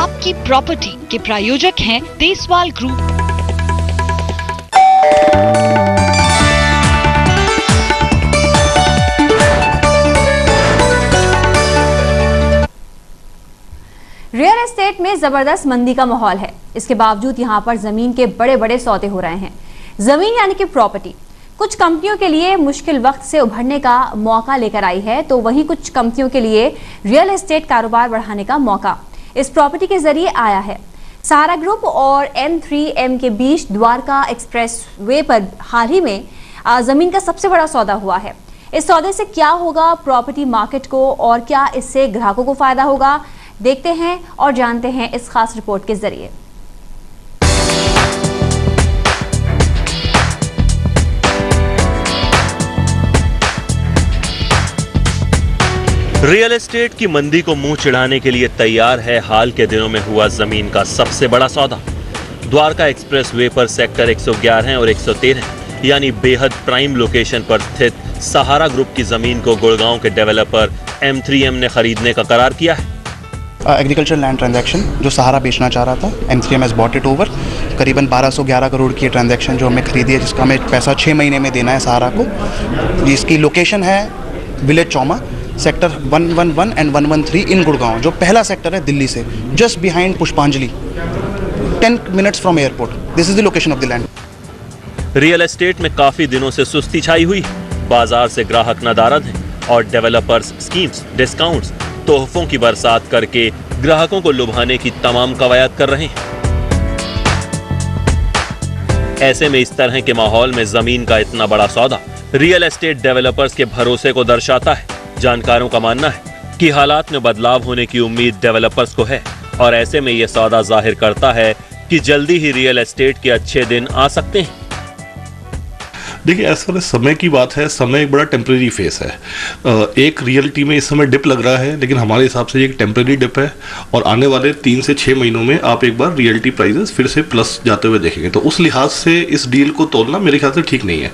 आपकी प्रॉपर्टी के प्रायोजक हैं देसवाल ग्रुप। रियल एस्टेट में जबरदस्त मंदी का माहौल है। इसके बावजूद यहाँ पर जमीन के बड़े बड़े सौदे हो रहे हैं। जमीन यानी कि प्रॉपर्टी कुछ कंपनियों के लिए मुश्किल वक्त से उभरने का मौका लेकर आई है, तो वहीं कुछ कंपनियों के लिए रियल एस्टेट कारोबार बढ़ाने का मौका इस प्रॉपर्टी के जरिए आया है। सहारा ग्रुप और M3M के बीच द्वारका एक्सप्रेस वे पर हाल ही में जमीन का सबसे बड़ा सौदा हुआ है। इस सौदे से क्या होगा प्रॉपर्टी मार्केट को और क्या इससे ग्राहकों को फायदा होगा, देखते हैं और जानते हैं इस खास रिपोर्ट के जरिए। रियल एस्टेट की मंदी को मुंह चिढ़ाने के लिए तैयार है हाल के दिनों में हुआ जमीन का सबसे बड़ा सौदा। द्वारका एक्सप्रेस वे पर सेक्टर 111 और 113 यानी बेहद प्राइम लोकेशन पर स्थित सहारा ग्रुप की जमीन को गुड़गांव के डेवलपर M3M ने खरीदने का करार किया है। एग्रीकल्चर लैंड ट्रांजैक्शन जो सहारा बेचना चाह रहा था, M3M has bought it over. करीबन 1211 करोड़ की ट्रांजैक्शन जो हमें खरीदी है, जिसका हमें पैसा 6 महीने में देना है सहारा को। जिसकी लोकेशन है विलेज चौमा, सेक्टर 111 एंड 113 इन गुड़गांव, जो पहला सेक्टर है दिल्ली से, जस्ट बिहाइंड पुष्पांजलि, 10 minutes from airport. This is the location of the land. Real estate में काफी दिनों से सुस्ती छाई हुई है। बाजार से ग्राहक नादारद हैं और डेवलपर्स स्कीम्स, डिस्काउंट्स, तोहफों की बरसात करके ग्राहकों को लुभाने की तमाम कवायद कर रहे हैं। ऐसे में इस तरह के माहौल में जमीन का इतना बड़ा सौदा रियल एस्टेट डेवलपर्स के भरोसे को दर्शाता है। जानकारों का मानना है कि हालात में बदलाव होने की उम्मीद डेवलपर्स को है और ऐसे में यह सौदा जाहिर करता है कि जल्दी ही रियल एस्टेट के अच्छे दिन आ सकते हैं। देखिए, एज फार समय की बात है, समय एक बड़ा टेम्प्रेरी फेस है। एक रियलिटी में इस समय डिप लग रहा है, लेकिन हमारे हिसाब से ये एक टेम्प्रेरी डिप है और आने वाले 3 से 6 महीनों में आप एक बार रियलिटी प्राइसेस फिर से प्लस जाते हुए देखेंगे। तो उस लिहाज से इस डील को तोड़ना मेरे ख्याल से ठीक नहीं है।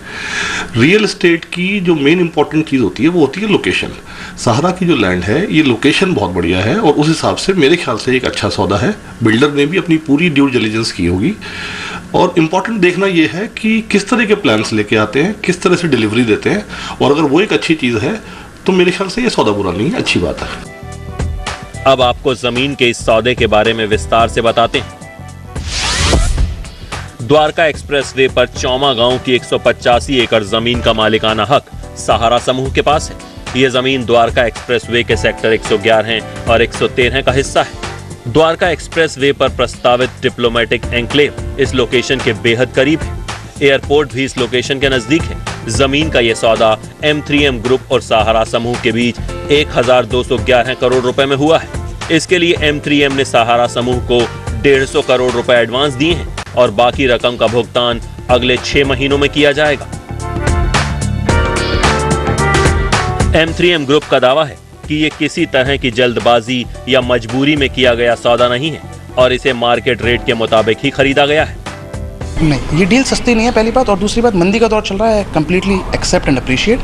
रियल एस्टेट की जो मेन इंपॉर्टेंट चीज़ होती है वो होती है लोकेशन। सहारा की जो लैंड है, ये लोकेशन बहुत बढ़िया है और उस हिसाब से मेरे ख्याल से एक अच्छा सौदा है। बिल्डर ने भी अपनी पूरी ड्यू डिलिजेंस की होगी और इम्पॉर्टेंट देखना ये है कि किस तरह के प्लान्स लेके आते हैं, किस तरह से डिलीवरी देते हैं, और अगर वो एक अच्छी चीज़ है तो मेरे ख्याल से ये सौदा बुरा नहीं है, अच्छी बात है। अब आपको जमीन के इस सौदे के बारे में विस्तार से बताते हैं। द्वारका एक्सप्रेस वे पर चौमा गांव की 185 एकड़ जमीन का मालिकाना हक सहारा समूह के पास है। ये जमीन द्वारका एक्सप्रेस वे के सेक्टर 111 और 113 का हिस्सा है। द्वारका एक्सप्रेस वे पर प्रस्तावित डिप्लोमेटिक एन्क्लेव इस लोकेशन के बेहद करीब है। एयरपोर्ट भी इस लोकेशन के नजदीक है। जमीन का यह सौदा M3M ग्रुप और सहारा समूह के बीच 1211 करोड़ रुपए में हुआ है। इसके लिए M3M ने सहारा समूह को 150 करोड़ रुपए एडवांस दिए हैं और बाकी रकम का भुगतान अगले 6 महीनों में किया जाएगा। M3M ग्रुप का दावा है कि ये किसी तरह की जल्दबाजी या मजबूरी में किया गया सौदा नहीं है और इसे मार्केट रेट के मुताबिक ही खरीदा गया है। नहीं, ये डील सस्ती नहीं है, पहली बात। और दूसरी बात, मंदी का दौर चल रहा है, completely accept and appreciate.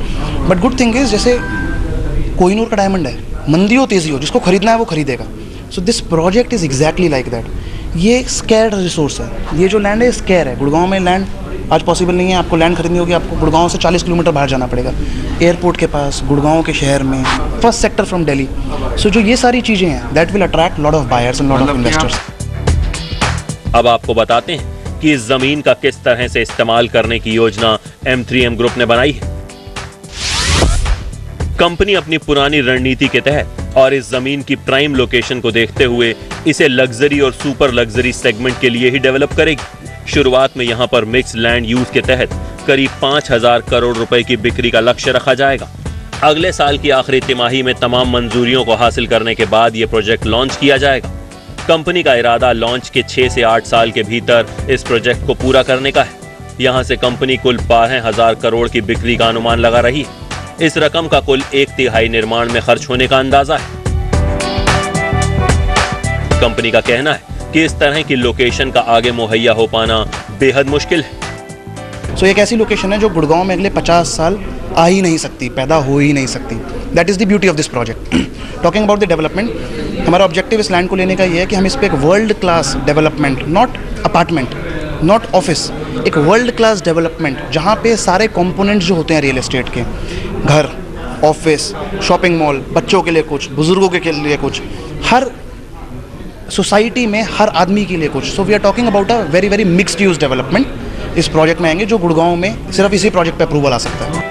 But good thing is, जैसे कोहिनूर का डायमंड है, मंदी हो तेजी हो, जिसको खरीदना है वो खरीदेगा। So this project is exactly like that. ये स्केर्ड रिसोर्स है। ये जो लैंड है स्केयर है। गुड़गांव में लैंड आज पॉसिबल नहीं है। आपको लैंड खरीदनी होगी, आपको गुड़गांव से 40 किलोमीटर बाहर जाना पड़ेगा, एयरपोर्ट के पास, गुड़गांव के शहर में, फर्स्ट सेक्टर फ्रॉम दिल्ली। सो जो ये सारी चीज़ें हैं, that will attract lot of buyers and lot of investors. अब आपको बताते हैं कि इस जमीन का किस तरह से इस्तेमाल करने की योजना M3M ग्रुप ने बनाई है। कंपनी अपनी पुरानी रणनीति के तहत और इस जमीन की प्राइम लोकेशन को देखते हुए इसे लग्जरी और सुपर लग्जरी सेगमेंट के लिए ही डेवलप करेगी। शुरुआत में यहां पर मिक्स लैंड यूज के तहत करीब 5000 करोड़ रुपए की बिक्री का लक्ष्य रखा जाएगा। अगले साल की आखिरी तिमाही में तमाम मंजूरियों को हासिल करने के बाद यह प्रोजेक्ट लॉन्च किया जाएगा। कंपनी का इरादा लॉन्च के 6 से 8 साल के भीतर इस प्रोजेक्ट को पूरा करने का है। यहां से कंपनी कुल 12,000 करोड़ की बिक्री का अनुमान लगा रही है। इस रकम का कुल 1/3 निर्माण में खर्च होने का अंदाजा है। कंपनी का कहना है कि इस तरह की लोकेशन का आगे मुहैया हो पाना बेहद मुश्किल है। सो एक ऐसी लोकेशन है जो गुड़गांव में अगले 50 साल आ ही नहीं सकती, पैदा हो ही नहीं सकती। That is the beauty of this project. Talking about the development, हमारा ऑब्जेक्टिव इस लैंड को लेने का ये है कि हम इस पे एक world class development, not apartment, not office, एक वर्ल्ड क्लास डेवलपमेंट जहाँ पे सारे कंपोनेंट्स जो होते हैं रियल एस्टेट के, घर, ऑफिस, शॉपिंग मॉल, बच्चों के लिए कुछ, बुजुर्गों के लिए कुछ, हर सोसाइटी में हर आदमी के लिए कुछ। So we are talking about a very very mixed use development इस प्रोजेक्ट में आएंगे, जो गुड़गांव में सिर्फ इसी प्रोजेक्ट पे अप्रूवल आ सकता है।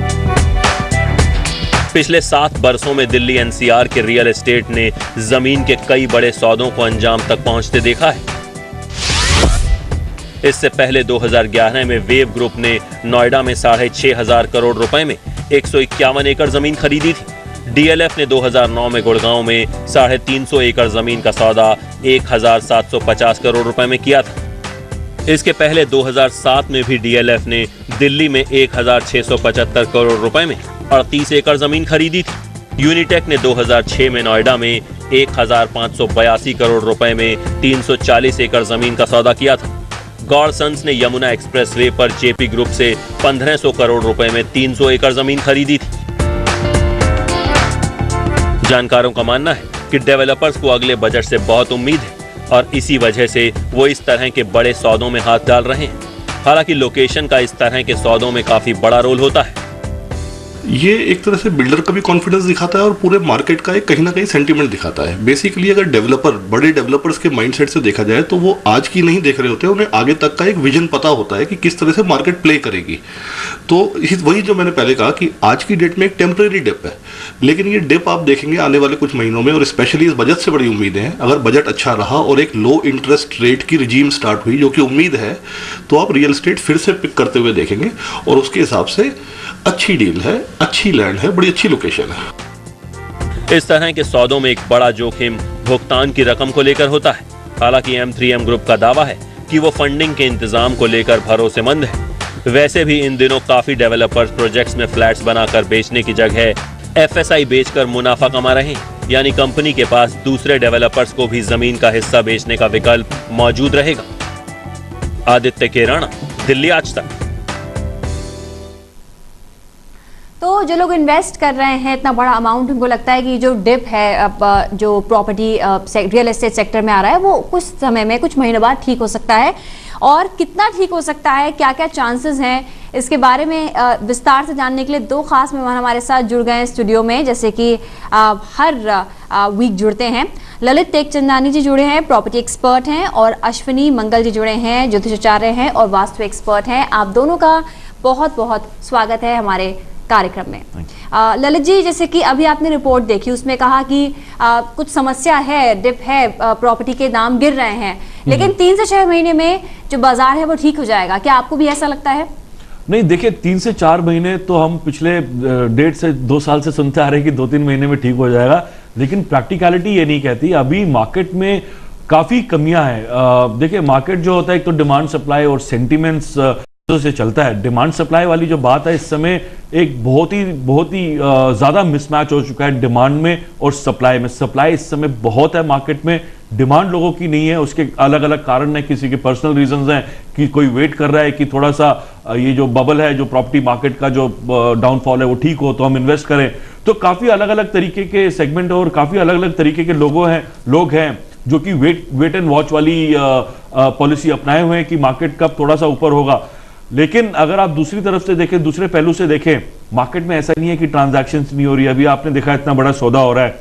पिछले 7 बरसों में दिल्ली एनसीआर के रियल एस्टेट ने जमीन के कई बड़े सौदों को अंजाम तक पहुंचते देखा है। इससे पहले 2011 में वेव ग्रुप ने नोएडा में 6,500 करोड़ रुपए में 151 एकड़ जमीन खरीदी थी। डीएलएफ ने 2009 में गुड़गांव में 350 एकड़ जमीन का सौदा 1,750 करोड़ रुपए में किया था। इसके पहले 2007 में भी डीएलएफ ने दिल्ली में 1,675 करोड़ रुपए में 38 एकड़ जमीन खरीदी थी। यूनिटेक ने 2006 में नोएडा में 1,582 करोड़ रुपए में 340 एकड़ जमीन का सौदा किया था। गॉडसंस ने यमुना एक्सप्रेसवे पर जेपी ग्रुप से 1,500 करोड़ रुपए में 300 एकड़ जमीन खरीदी थी। जानकारों का मानना है कि डेवलपर्स को अगले बजट से बहुत उम्मीद है और इसी वजह से वो इस तरह के बड़े सौदों में हाथ डाल रहे हैं। हालांकि लोकेशन का इस तरह के सौदों में काफी बड़ा रोल होता है। ये एक तरह से बिल्डर का भी कॉन्फिडेंस दिखाता है और पूरे मार्केट का एक कहीं ना कहीं सेंटीमेंट दिखाता है। बेसिकली अगर डेवलपर, बड़े डेवलपर्स के माइंडसेट से देखा जाए तो वो आज की नहीं देख रहे होते, उन्हें आगे तक का एक विजन पता होता है कि किस तरह से मार्केट प्ले करेगी। तो वही जो मैंने पहले कहा कि आज की डेट में एक टेम्परेरी डिप है, लेकिन ये डिप आप देखेंगे आने वाले कुछ महीनों में, और स्पेशली इस बजट से बड़ी उम्मीदें हैं। अगर बजट अच्छा रहा और एक लो इंटरेस्ट रेट की रिजीम स्टार्ट हुई, जो कि उम्मीद है, तो आप रियल एस्टेट फिर से पिक करते हुए देखेंगे और उसके हिसाब से अच्छी डील है, अच्छी लैंड है, बड़ी अच्छी लोकेशन है। इस तरह के सौदों में एक बड़ा जोखिम भुगतान की रकम को लेकर होता है। हालांकि M3M ग्रुप का दावा है कि वो फंडिंग के इंतजाम को लेकर भरोसेमंद है। वैसे भी इन दिनों काफी डेवलपर्स प्रोजेक्ट्स में फ्लैट्स बनाकर बेचने की जगह FSI बेचकर मुनाफा कमा रहे हैं, यानी कंपनी के पास दूसरे डेवलपर्स को भी जमीन का हिस्सा बेचने का विकल्प मौजूद रहेगा। आदित्य केराना, दिल्ली आज तक। तो जो लोग इन्वेस्ट कर रहे हैं इतना बड़ा अमाउंट, उनको लगता है कि जो डिप है अब जो प्रॉपर्टी रियल एस्टेट सेक्टर में आ रहा है वो कुछ समय में, कुछ महीनों बाद ठीक हो सकता है। और कितना ठीक हो सकता है, क्या क्या चांसेस हैं, इसके बारे में विस्तार से जानने के लिए 2 खास मेहमान हमारे साथ जुड़ गए हैं स्टूडियो में, जैसे कि हर वीक जुड़ते हैं। ललित टेकचंदानी जी जुड़े हैं, प्रॉपर्टी एक्सपर्ट हैं, और अश्विनी मंगल जी जुड़े हैं, ज्योतिषाचार्य हैं और वास्तु एक्सपर्ट हैं। आप दोनों का बहुत बहुत स्वागत है हमारे कार्यक्रम में। ललित जी, जैसे कि अभी आपने रिपोर्ट देखी, उसमें कहा कि कुछ समस्या है, डिप है, प्रॉपर्टी के दाम गिर रहे हैं, लेकिन 3 से 6 महीने में जो बाजार है वो ठीक हो जाएगा। क्या आपको भी ऐसा लगता है? नहीं, देखिए 3 से 4 महीने तो हम पिछले 1.5 से 2 साल से सुनते आ रहे हैं कि 2-3 महीने में ठीक हो जाएगा, लेकिन प्रैक्टिकलिटी ये नहीं कहती। अभी मार्केट में काफी कमियां हैं। देखिए मार्केट जो होता है, एक तो डिमांड सप्लाई और सेंटिमेंट्स से चलता है। डिमांड सप्लाई वाली जो बात है, इस समय एक बहुत ही ज्यादा मिसमैच हो चुका है डिमांड में और सप्लाई में। सप्लाई इस समय बहुत है मार्केट में, डिमांड लोगों की नहीं है। उसके अलग अलग कारण है, किसी के पर्सनल रीजंस हैं कि कोई वेट कर रहा है कि थोड़ा सा ये जो बबल है, जो प्रॉपर्टी मार्केट का जो डाउनफॉल है वो ठीक हो तो हम इन्वेस्ट करें। तो काफी अलग अलग तरीके के सेगमेंट और काफी अलग अलग तरीके के लोग हैं जो कि वेट एंड वॉच वाली पॉलिसी अपनाए हुए हैं कि मार्केट कब थोड़ा सा ऊपर होगा। लेकिन अगर आप दूसरी तरफ से देखें, दूसरे पहलू से देखें, मार्केट में ऐसा नहीं है कि ट्रांजैक्शंस नहीं हो रही। अभी आपने देखा इतना बड़ा सौदा हो रहा है,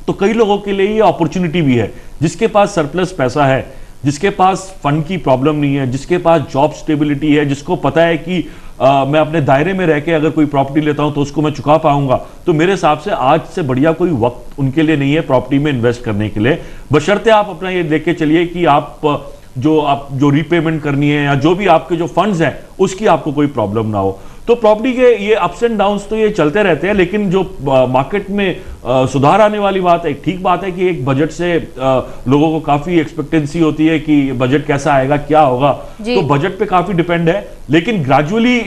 तो कई लोगों के लिए ये अपॉर्चुनिटी भी है। जिसके पास सरप्लस पैसा है, जिसके पास फंड की प्रॉब्लम नहीं है, जिसके पास जॉब स्टेबिलिटी है, जिसको पता है कि मैं अपने दायरे में रह के अगर कोई प्रॉपर्टी लेता हूं तो उसको मैं चुका पाऊंगा, तो मेरे हिसाब से आज से बढ़िया कोई वक्त उनके लिए नहीं है प्रॉपर्टी में इन्वेस्ट करने के लिए। बशर्ते आप अपना ये देख के चलिए कि आप जो रीपेमेंट करनी है या जो भी आपके जो फंड्स हैं उसकी आपको कोई प्रॉब्लम ना हो। तो प्रॉपर्टी के ये अप्स एंड डाउन्स तो ये चलते रहते हैं, लेकिन जो मार्केट में सुधार आने वाली बात है, ठीक बात है कि एक बजट से लोगों को काफी एक्सपेक्टेंसी होती है कि बजट कैसा आएगा, क्या होगा, तो बजट पे काफी डिपेंड है। लेकिन ग्रेजुअली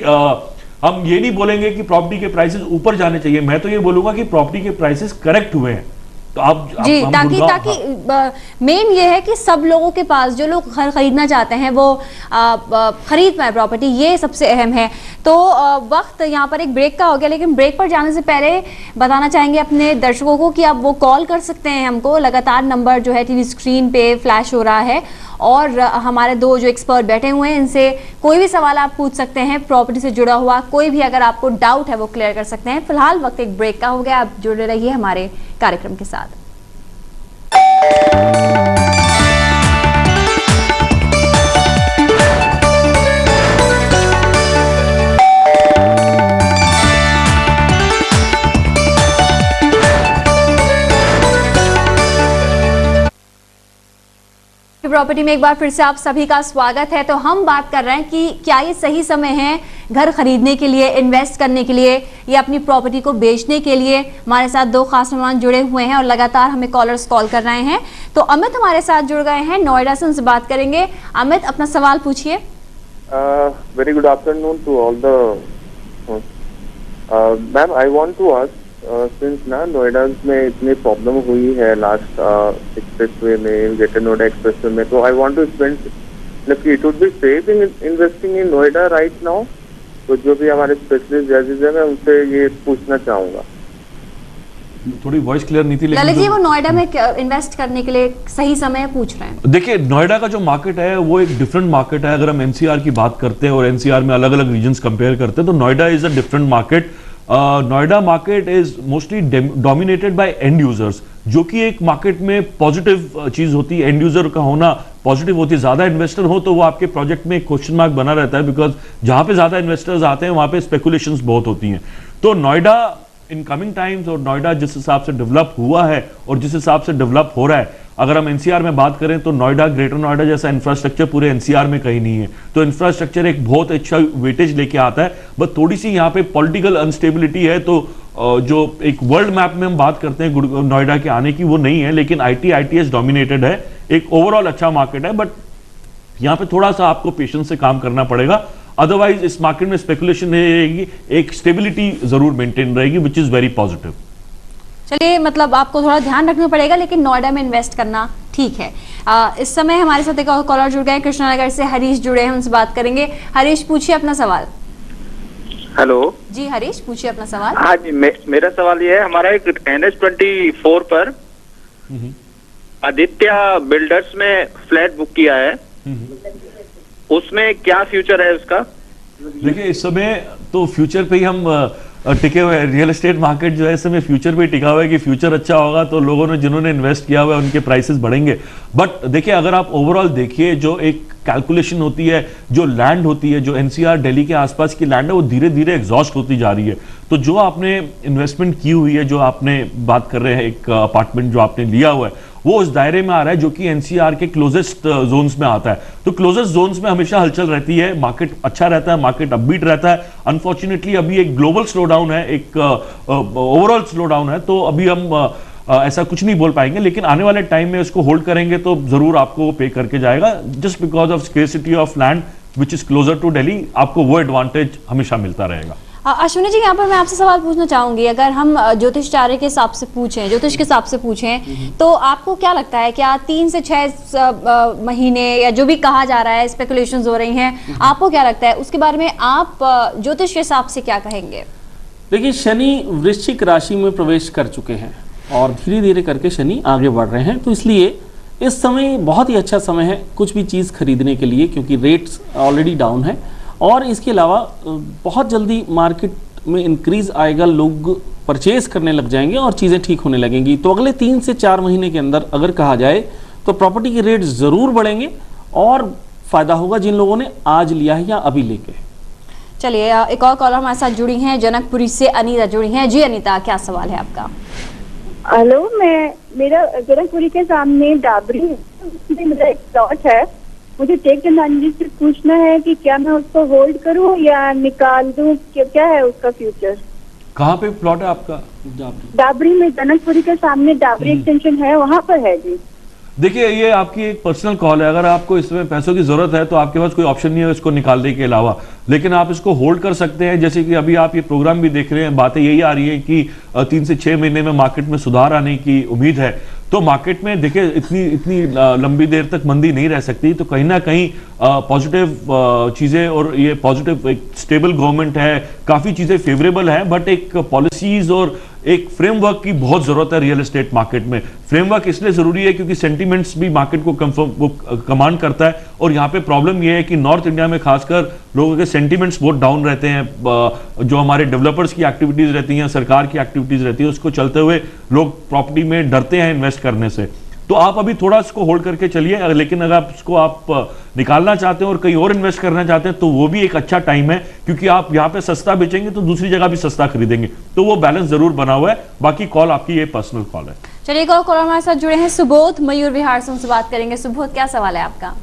हम ये नहीं बोलेंगे कि प्रॉपर्टी के प्राइसेस ऊपर जाने चाहिए। मैं तो ये बोलूंगा कि प्रॉपर्टी के प्राइसेस करेक्ट हुए हैं, तो आप जी, हम ताकि गुड़गांव- मेन ये है कि सब लोगों के पास, जो लोग घर खरीदना चाहते हैं वो खरीद पाए प्रॉपर्टी, ये सबसे अहम है। तो वक्त यहाँ पर एक ब्रेक का हो गया, लेकिन ब्रेक पर जाने से पहले बताना चाहेंगे अपने दर्शकों को कि आप वो कॉल कर सकते हैं हमको। लगातार नंबर जो है टीवी स्क्रीन पे फ्लैश हो रहा है और हमारे दो जो एक्सपर्ट बैठे हुए हैं, इनसे कोई भी सवाल आप पूछ सकते हैं प्रॉपर्टी से जुड़ा हुआ, कोई भी अगर आपको डाउट है वो क्लियर कर सकते हैं। फिलहाल वक्त एक ब्रेक का हो गया, आप जुड़े रहिए हमारे कार्यक्रम के साथ। प्रॉपर्टी में एक बार फिर से आप सभी का स्वागत है। तो हम बात कर रहे हैं कि क्या ये सही समय है घर खरीदने के लिए, इन्वेस्ट करने के लिए या अपनी प्रॉपर्टी को बेचने के लिए। हमारे साथ दो खास मेहमान जुड़े हुए हैं और लगातार हमें कॉलर्स कॉल कर रहे हैं। तो अमित हमारे साथ जुड़ गए हैं, नोएडा से, उनसे बात करेंगे। अमित, अपना सवाल पूछिए। Very good afternoon to all the ma'am, I want to ask, since ना नोएडा में इतनी प्रॉब्लम हुई है लास्ट एक्सप्रेसवे में, ग्रेटर नोएडा एक्सप्रेसवे में, तो I want to spend, it would be safe in investing in Noida right now. तो जो भी हमारे स्पेशलिस्ट जजेस हैं, मैं उनसे ये पूछना चाहूँगा। थोड़ी वॉइस क्लियर नहीं थी, ललित जी, वो नोएडा में इन्वेस्ट करने के लिए सही समय पूछ रहे हैं। देखिए, नोएडा का जो मार्केट है वो एक डिफरेंट मार्केट है। अगर हम एनसीआर की बात करते हैं और एनसीआर में अलग अलग रीजन्स कंपेयर करते हैं तो Noida is a different market. Noida market is mostly dominated by and users, जो कि एक मार्केट में पॉजिटिव चीज होती है। एंड यूजर का होना पॉजिटिव होती है। ज्यादा इन्वेस्टर हो तो वो आपके प्रोजेक्ट में एक क्वेश्चन मार्क बना रहता है, बिकॉज जहां पे ज्यादा इन्वेस्टर्स आते हैं वहां पे स्पेकुलेशंस बहुत होती हैं। तो नोएडा इन कमिंग टाइम्स, और नोएडा जिस हिसाब से डेवलप हुआ है और जिस हिसाब से डेवलप हो रहा है, अगर हम एनसीआर में बात करें तो नोएडा, ग्रेटर नोएडा जैसा इंफ्रास्ट्रक्चर पूरे एनसीआर में कहीं नहीं है। तो इंफ्रास्ट्रक्चर एक बहुत अच्छा वेटेज लेके आता है, बस थोड़ी सी यहाँ पे पॉलिटिकल अनस्टेबिलिटी है। तो जो एक वर्ल्ड मैप में हम बात करते हैं नोएडा के आने की, वो नहीं है। लेकिन आईटीएस डोमिनेटेड है, एक ओवरऑल अच्छा मार्केट है, बट यहाँ पे थोड़ा सा आपको पेशेंस से काम करना पड़ेगा। अदरवाइज इस मार्केट में स्पेकुलेशन नहीं रहेगी, एक स्टेबिलिटी जरूर मेंटेन रहेगी, विच इज वेरी पॉजिटिव। चलिए, मतलब आपको थोड़ा ध्यान रखना पड़ेगा, लेकिन नोएडा में इन्वेस्ट करना ठीक है। इस समय हमारे साथ एक और कॉलर जुड़ गए हैं, कृष्णानगर से हरीश जुड़े हैं, उनसे बात करेंगे। हरीश, पूछिए अपना सवाल। हेलो जी हरीश, पूछिए अपना सवाल। हाँ जी, मेरा सवाल ये है, हमारा एक NH24 पर आदित्य बिल्डर्स में फ्लैट बुक किया है, उसमें क्या फ्यूचर है उसका? देखिए, इस समय तो फ्यूचर पे ही हम टिके हुए हैं। रियल एस्टेट मार्केट जो है इस समय फ्यूचर पे टिका हुआ है कि फ्यूचर अच्छा होगा तो लोगों ने, जिन्होंने इन्वेस्ट किया हुआ है, उनके प्राइसेस बढ़ेंगे। बट देखिए, अगर आप ओवरऑल देखिए, जो एक कैलकुलेशन होती है, जो लैंड होती है, जो एनसीआर दिल्ली के आसपास की लैंड है, वो धीरे धीरे एग्जॉस्ट होती जा रही है। तो जो आपने इन्वेस्टमेंट की हुई है, जो आपने बात कर रहे हैं, एक अपार्टमेंट जो आपने लिया हुआ है, वो उस दायरे में आ रहा है जो कि एनसीआर के क्लोजेस्ट जोन्स में आता है। तो क्लोजेस्ट जोन्स में हमेशा हलचल रहती है, मार्केट अच्छा रहता है, मार्केट अपबीट रहता है। अनफॉर्चुनेटली अभी एक ग्लोबल स्लो डाउन है, एक ओवरऑल स्लो डाउन है, तो अभी हम ऐसा कुछ नहीं बोल पाएंगे। लेकिन आने वाले टाइम में इसको होल्ड करेंगे तो जरूर आपको वो पे करके जाएगा, just because of scarcity of land which is closer to Delhi. आपको वो एडवांटेज हमेशा मिलता रहेगा। अश्विनी जी, यहाँ पर मैं आपसे सवाल पूछना चाहूंगी। अगर हम ज्योतिषाचार्य के हिसाब से पूछें, ज्योतिष के हिसाब से पूछें, तो आपको क्या लगता है, क्या 3 से 6 महीने या जो भी कहा जा रहा है, स्पेकुलेशंस हो रही हैं, आपको क्या लगता है उसके बारे में, आप ज्योतिष के हिसाब से क्या कहेंगे? देखिए, शनि वृश्चिक राशि में प्रवेश कर चुके हैं और धीरे धीरे करके शनि आगे बढ़ रहे हैं, तो इसलिए इस समय बहुत ही अच्छा समय है कुछ भी चीज़ खरीदने के लिए, क्योंकि रेट्स ऑलरेडी डाउन है। और इसके अलावा बहुत जल्दी मार्केट में इंक्रीज आएगा, लोग परचेज करने लग जाएंगे और चीज़ें ठीक होने लगेंगी। तो अगले 3 से 4 महीने के अंदर अगर कहा जाए तो प्रॉपर्टी के रेट ज़रूर बढ़ेंगे और फ़ायदा होगा जिन लोगों ने आज लिया है या अभी लेके। चलिए, एक और कॉलर हमारे साथ जुड़ी हैं, जनकपुरी से अनीता जुड़ी हैं। जी अनीता, क्या सवाल है आपका? हेलो, मेरा जनकपुरी के सामने डाबरी में मेरा एक प्लॉट है, मुझे टेक चंदानी जी से पूछना है कि क्या मैं उसको होल्ड करूं या निकाल दूं, क्या है उसका फ्यूचर? कहाँ पे प्लॉट है आपका? डाबरी में, जनकपुरी के सामने डाबरी एक्सटेंशन है, वहाँ पर है जी। देखिए, ये आपकी एक पर्सनल कॉल है। अगर आपको इसमें पैसों की जरूरत है तो आपके पास कोई ऑप्शन नहीं है इसको निकालने के अलावा, लेकिन आप इसको होल्ड कर सकते हैं। जैसे कि अभी आप ये प्रोग्राम भी देख रहे हैं, बातें यही आ रही है कि 3 से 6 महीने में मार्केट में सुधार आने की उम्मीद है। तो मार्केट में देखिए इतनी लंबी देर तक मंदी नहीं रह सकती, तो कहीं ना कहीं पॉजिटिव चीजें, और ये पॉजिटिव एक स्टेबल गवर्नमेंट है, काफी चीजें फेवरेबल है, बट एक पॉलिसीज और एक फ्रेमवर्क की बहुत जरूरत है रियल एस्टेट मार्केट में। फ्रेमवर्क इसलिए जरूरी है क्योंकि सेंटीमेंट्स भी मार्केट को कमांड करता है, और यहाँ पे प्रॉब्लम यह है कि नॉर्थ इंडिया में खासकर लोगों के सेंटीमेंट्स बहुत डाउन रहते हैं। जो हमारे डेवलपर्स की एक्टिविटीज रहती हैं, सरकार की एक्टिविटीज रहती है, उसको चलते हुए लोग प्रॉपर्टी में डरते हैं इन्वेस्ट करने से। तो आप अभी थोड़ा इसको होल्ड करके चलिए, लेकिन अगर आप इसको निकालना चाहते हैं और कहीं और इन्वेस्ट करना चाहते हैं तो वो भी एक अच्छा टाइम है, क्योंकि आप यहाँ पे सस्ता बेचेंगे तो दूसरी जगह भी सस्ता खरीदेंगे, तो वो बैलेंस जरूर बना हुआ है। बाकी कॉल आपकी ये पर्सनल कॉल है। चलिए, एक और कॉलर हमारे साथ जुड़े हैं, सुबोध मयूर विहार से, उनसे बात करेंगे। सुबोध, क्या सवाल है आपका?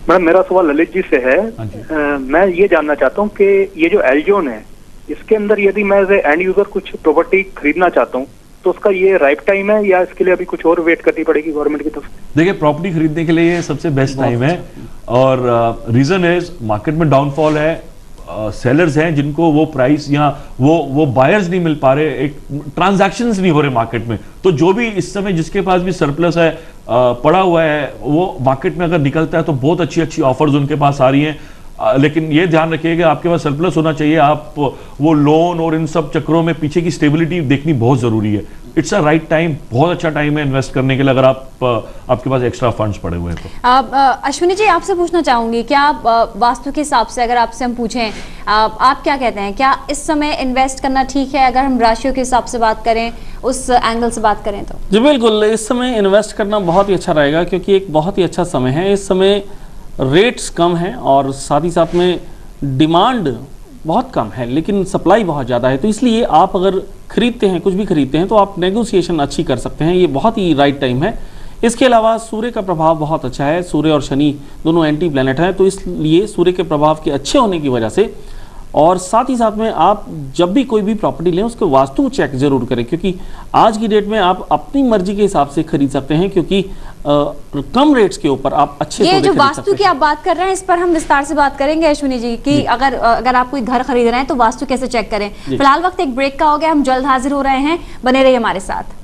मैडम, मेरा सवाल ललित जी से है। मैं ये जानना चाहता हूँ कि ये जो एल्जोन है, इसके अंदर यदि मैं एज एंड यूजर कुछ प्रॉपर्टी खरीदना चाहता हूँ तो उसका ये राइट टाइम है या इसके लिए अभी कुछ और वेट करनी पड़ेगी गवर्नमेंट की तरफ से? देखिए, प्रॉपर्टी खरीदने के लिए ये सबसे बेस्ट टाइम है, और रीजन है मार्केट में डाउनफॉल है, सेलर्स हैं जिनको वो प्राइस या वो बायर्स नहीं मिल पा रहे, एक ट्रांजैक्शंस नहीं हो रहे मार्केट में। तो जो भी इस समय जिसके पास भी सरप्लस है पड़ा हुआ है, वो मार्केट में अगर निकलता है तो बहुत अच्छी अच्छी ऑफर्स उनके पास आ रही हैं। लेकिन ये ध्यान रखिए कि आपके पास सरप्लस होना चाहिए। आप वो लोन और इन सब चक्रों में पीछे की स्टेबिलिटी देखनी बहुत जरूरी है। इट्स अ राइट टाइम, बहुत अच्छा टाइम है इन्वेस्ट करने के लिए, अगर आपके पास एक्स्ट्रा फंड्स पड़े हुए हैं तो। अश्विनी जी, आपसे पूछना चाहूंगी, क्या वास्तु के हिसाब से अगर आपसे हम पूछें, आप क्या कहते हैं, क्या इस समय इन्वेस्ट करना ठीक है अगर हम राशियों के हिसाब से बात करें, उस एंगल से बात करें तो? जी बिल्कुल, इस समय इन्वेस्ट करना बहुत ही अच्छा रहेगा, क्योंकि एक बहुत ही अच्छा समय है। इस समय रेट्स कम हैं और साथ ही साथ में डिमांड बहुत कम है, लेकिन सप्लाई बहुत ज़्यादा है। तो इसलिए आप अगर खरीदते हैं, कुछ भी खरीदते हैं, तो आप नेगोशिएशन अच्छी कर सकते हैं। ये बहुत ही राइट टाइम है। इसके अलावा सूर्य का प्रभाव बहुत अच्छा है, सूर्य और शनि दोनों एंटी प्लैनेट हैं, तो इसलिए सूर्य के प्रभाव के अच्छे होने की वजह से, और साथ ही साथ में आप जब भी कोई भी प्रॉपर्टी लें उसको वास्तु चेक जरूर करें, क्योंकि आज की डेट में आप अपनी मर्जी के हिसाब से खरीद सकते हैं, क्योंकि कम रेट्स के ऊपर आप अच्छे ये जो वास्तु की आप बात कर रहे हैं, इस पर हम विस्तार से बात करेंगे अश्विनी जी कि अगर आप कोई घर खरीद रहे हैं तो वास्तु कैसे चेक करें। फिलहाल वक्त एक ब्रेक का हो गया, हम जल्द हाजिर हो रहे हैं, बने रहिए हमारे साथ।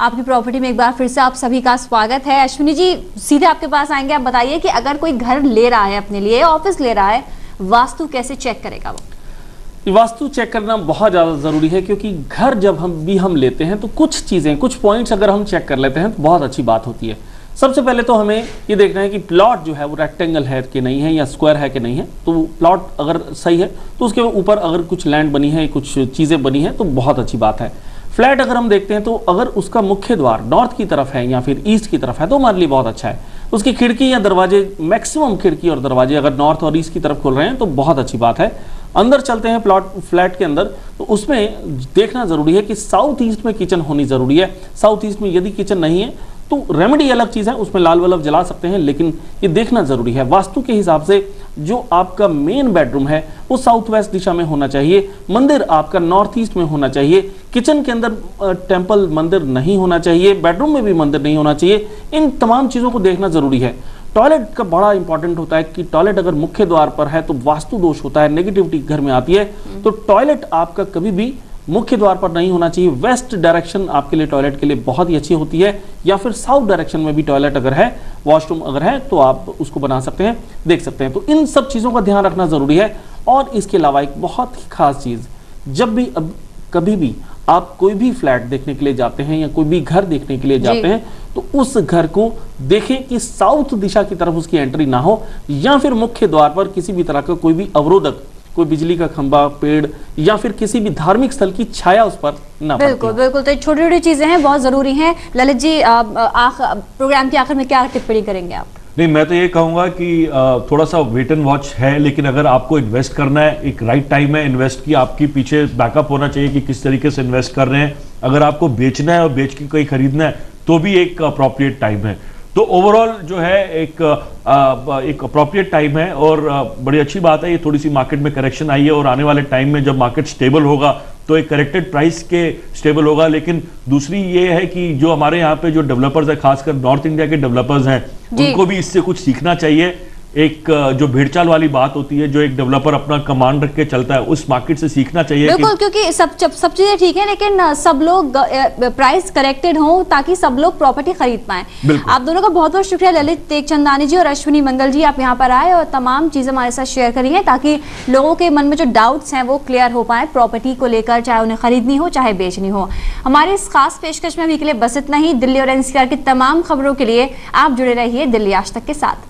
आपकी प्रॉपर्टी में एक बार फिर से आप सभी का स्वागत है। अश्विनी जी, सीधे आपके पास आएंगे, आप बताइए कि अगर कोई घर ले रहा है अपने लिए, ऑफिस ले रहा है, वास्तु कैसे चेक करेगा वो? वास्तु चेक करना बहुत ज़्यादा ज़रूरी है, क्योंकि घर जब हम लेते हैं तो कुछ चीज़ें, कुछ पॉइंट्स अगर हम चेक कर लेते हैं तो बहुत अच्छी बात होती है। सबसे पहले तो हमें ये देखना है कि प्लॉट जो है वो रेक्टेंगल है कि नहीं है, या स्क्वायर है कि नहीं है। तो प्लॉट अगर सही है तो उसके ऊपर अगर कुछ लैंड बनी है, कुछ चीज़ें बनी हैं, तो बहुत अच्छी बात है। फ्लैट अगर हम देखते हैं तो अगर उसका मुख्य द्वार नॉर्थ की तरफ है या फिर ईस्ट की तरफ है तो हमारे लिए बहुत अच्छा है। उसकी खिड़की या दरवाजे, मैक्सिमम खिड़की और दरवाजे अगर नॉर्थ और ईस्ट की तरफ खुल रहे हैं तो बहुत अच्छी बात है। अंदर चलते हैं फ्लैट के अंदर, तो उसमें देखना जरूरी है कि साउथ ईस्ट में किचन होनी जरूरी है। साउथ ईस्ट में यदि किचन नहीं है तो रेमेडी अलग चीज़ है, उसमें लाल बल्ब जला सकते हैं, लेकिन ये देखना जरूरी है। वास्तु के हिसाब से जो आपका मेन बेडरूम है वो साउथ वेस्ट दिशा में होना चाहिए, मंदिर आपका नॉर्थ ईस्ट में होना चाहिए, किचन के अंदर टेंपल मंदिर नहीं होना चाहिए, बेडरूम में भी मंदिर नहीं होना चाहिए। इन तमाम चीज़ों को देखना जरूरी है। टॉयलेट का बड़ा इंपॉर्टेंट होता है कि टॉयलेट अगर मुख्य द्वार पर है तो वास्तु दोष होता है, नेगेटिविटी घर में आती है। तो टॉयलेट आपका कभी भी मुख्य द्वार पर नहीं होना चाहिए। वेस्ट डायरेक्शन आपके लिए टॉयलेट के लिए बहुत ही अच्छी होती है, या फिर साउथ डायरेक्शन में भी टॉयलेट अगर है, वॉशरूम अगर है, तो आप उसको बना सकते हैं, देख सकते हैं। तो इन सब चीज़ों का ध्यान रखना जरूरी है। और इसके अलावा एक बहुत ही खास चीज़, जब भी कभी भी आप कोई भी फ्लैट देखने के लिए जाते हैं या कोई भी घर देखने के लिए जाते हैं तो उस घर को देखें कि साउथ दिशा की तरफ उसकी एंट्री ना हो, या फिर मुख्य द्वार पर किसी भी तरह का कोई भी अवरोधक, कोई बिजली का खंभा, पेड़ या फिर किसी भी धार्मिक स्थल की छाया उस पर ना पड़ती। बिल्कुल बिल्कुल, तो छोटी छोटी चीजें हैं, बहुत जरूरी हैं। ललित जी, प्रोग्राम के आखिर में क्या टिप्पणी करेंगे आप? नहीं, मैं तो ये कहूंगा कि थोड़ा सा वेट एंड वॉच है, लेकिन अगर आपको इन्वेस्ट करना है, एक राइट टाइम है इन्वेस्ट की, आपकी पीछे बैकअप होना चाहिए कि किस तरीके से इन्वेस्ट कर रहे हैं। अगर आपको बेचना है और बेच के कोई खरीदना है तो भी एक अप्रोप्रिएट टाइम है। तो ओवरऑल जो है एक अप्रोप्रिएट टाइम है और बड़ी अच्छी बात है, ये थोड़ी सी मार्केट में करेक्शन आई है और आने वाले टाइम में जब मार्केट स्टेबल होगा तो एक करेक्टेड प्राइस के स्टेबल होगा। लेकिन दूसरी ये है कि जो हमारे यहाँ पे जो डेवलपर्स है, खासकर नॉर्थ इंडिया के डेवलपर्स हैं, उनको भी इससे कुछ सीखना चाहिए। एक जो भेड़चाल वाली बात होती है, जो एक डेवलपर अपना कमांड रख के चलता है, उस मार्केट से सीखना चाहिए। बिल्कुल, क्योंकि सब चीजें ठीक है, लेकिन सब लोग प्राइस करेक्टेड हो ताकि सब लोग प्रॉपर्टी खरीद पाएं। आप दोनों का बहुत बहुत शुक्रिया, ललित टेकचंदानी जी और अश्विनी मंगल जी, आप यहाँ पर आए और तमाम चीजें हमारे साथ शेयर करी हैं ताकि लोगों के मन में जो डाउट्स हैं वो क्लियर हो पाए प्रॉपर्टी को लेकर, चाहे उन्हें खरीदनी हो चाहे बेचनी हो। हमारे इस खास पेशकश में अभी के लिए बस इतना ही। दिल्ली और एनसीआर की तमाम खबरों के लिए आप जुड़े रहिए दिल्ली आज तक के साथ।